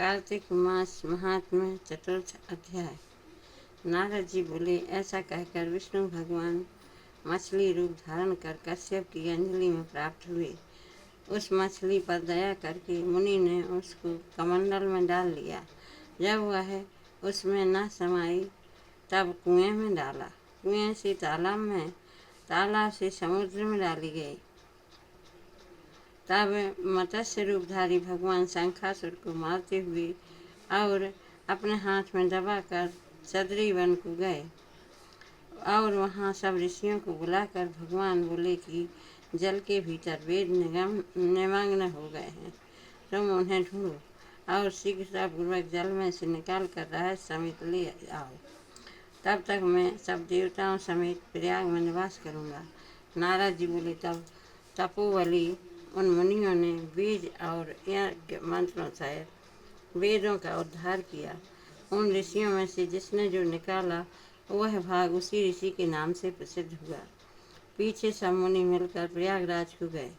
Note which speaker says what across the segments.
Speaker 1: कार्तिक मास महात्म्य चतुर्थ अध्याय। नारद जी बोले, ऐसा कहकर विष्णु भगवान मछली रूप धारण कर कश्यप की अंजलि में प्राप्त हुए। उस मछली पर दया करके मुनि ने उसको कमंडल में डाल लिया। जब वह उसमें न समाई तब कुएं में डाला। कुएं से तालाब में, तालाब से समुद्र में डाली गई। तब मत्स्य रूपधारी भगवान शंखासुर को मारते हुए और अपने हाथ में दबाकर सदरी वन को गए और वहाँ सब ऋषियों को बुलाकर भगवान बोले कि जल के भीतर वेद निमग्न हो गए हैं, तुम उन्हें ढूंढो और शीघ्रतापूर्वक जल में से निकाल कर रहस्य समेत ले आओ। तब तक मैं सब देवताओं समेत प्रयाग में निवास करूँगा। नारद जी बोले, तब तपोबली उन मुनियों ने बीज और यज्ञ मंत्रों सहित वेदों का उद्धार किया। उन ऋषियों में से जिसने जो निकाला वह भाग उसी ऋषि के नाम से प्रसिद्ध हुआ। पीछे सब मुनि मिलकर प्रयागराज को गए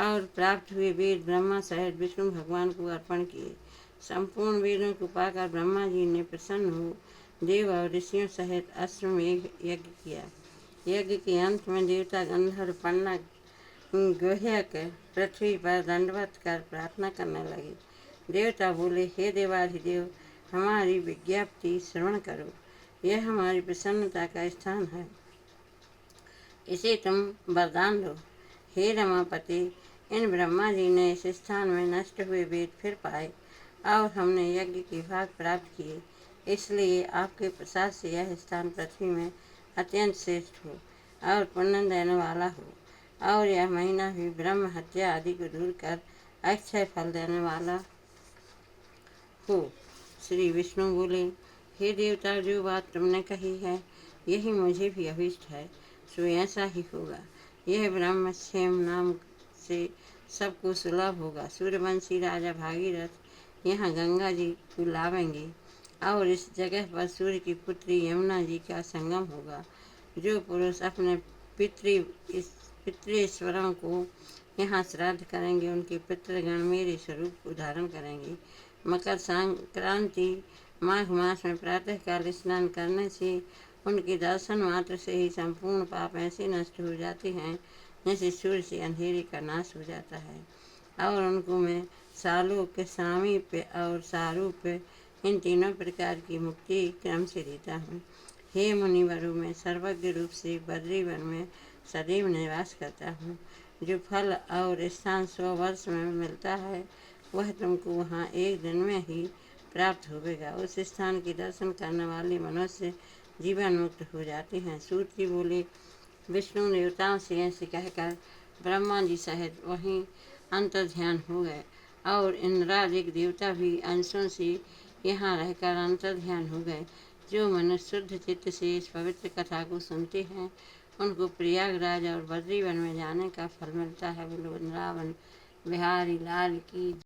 Speaker 1: और प्राप्त हुए वेद ब्रह्मा सहित विष्णु भगवान को अर्पण किए। संपूर्ण वेदों को पाकर ब्रह्मा जी ने प्रसन्न हो देव और ऋषियों सहित अश्वमेघ यज्ञ किया। यज्ञ के अंत में देवता गंधर्व पन्नग गुह्यक पृथ्वी पर दंडवत कर प्रार्थना करने लगे। देवता बोले, हे देवाधिदेव, हमारी विज्ञप्ति श्रवण करो। यह हमारी प्रसन्नता का स्थान है, इसे तुम वरदान दो। हे रमापति, इन ब्रह्मा जी ने इस स्थान में नष्ट हुए वेद फिर पाए और हमने यज्ञ के भाग प्राप्त किए, इसलिए आपके प्रसाद से यह स्थान पृथ्वी में अत्यंत श्रेष्ठ हो और पुण्य देने वाला हो, और यह महीना भी ब्रह्म हत्या आदि को दूर कर अक्षय फल देने वाला हो। श्री विष्णु बोले, हे देवता, जो बात तुमने कही है यही मुझे भी अभीष्ट है, सो ऐसा ही होगा। यह ब्रह्मक्षेम नाम से सबको सुलभ होगा। सूर्यवंशी राजा भागीरथ यहाँ गंगा जी को लावेंगे और इस जगह पर सूर्य की पुत्री यमुना जी का संगम होगा। जो पुरुष अपने पितृश्वरों को यहाँ श्राद्ध करेंगे उनके पितृगण मेरे स्वरूप को धारण करेंगे। मकर संक्रांति माघ मास में प्रातःकाल स्नान करने से उनके दर्शन मात्र से ही संपूर्ण पाप ऐसे नष्ट हो जाते हैं जैसे सूर्य से अंधेरे का नाश हो जाता है, और उनको मैं सालोक्य, सामीप्य और सारूप्य इन तीनों प्रकार की मुक्ति क्रम से देता हूँ। हे मुनिवरों, मैं सर्वज्ञ रूप से बद्रीवन में सदैव निवास करता हूँ। जो फल और स्थान 100 वर्ष में मिलता है वह तुमको वहाँ एक दिन में ही प्राप्त होगा। उस स्थान के दर्शन करने वाले मनुष्य जीवन मुक्त हो जाते हैं। सूत जी बोले, विष्णु देवताओं से ऐसे कहकर ब्रह्मा जी सहित वहीं अंतर्ध्यान हो गए और इंद्रादिक देवता भी अंशों से यहाँ रहकर अंतर्ध्यान हो गए। जो मनुष्य शुद्ध चित्त से इस पवित्र कथा को सुनते हैं उनको प्रयागराज और बद्रीवन में जाने का फल मिलता है। बोलो वृंदावन बिहारी लाल की।